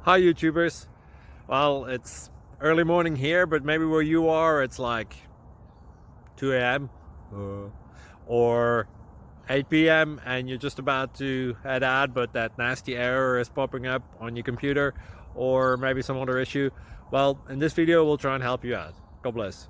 Hi YouTubers. Well, it's early morning here, but maybe where you are it's like 2 a.m. Or 8 p.m. and you're just about to head out, but that nasty error is popping up on your computer, or maybe some other issue. Well, in this video we'll try and help you out. God bless.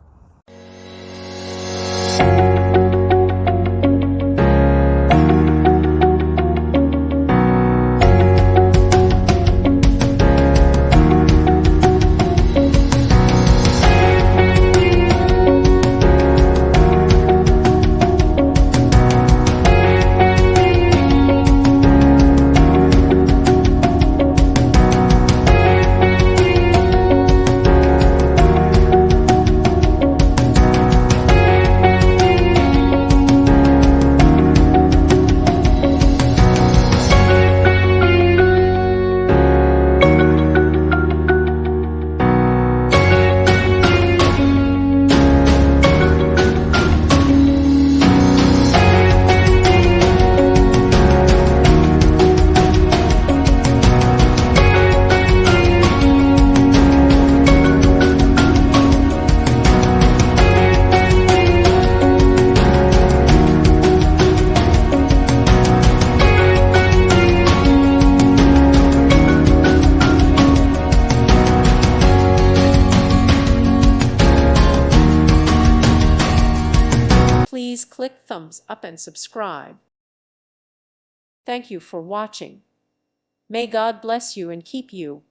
Please click thumbs up and subscribe. Thank you for watching. May God bless you and keep you.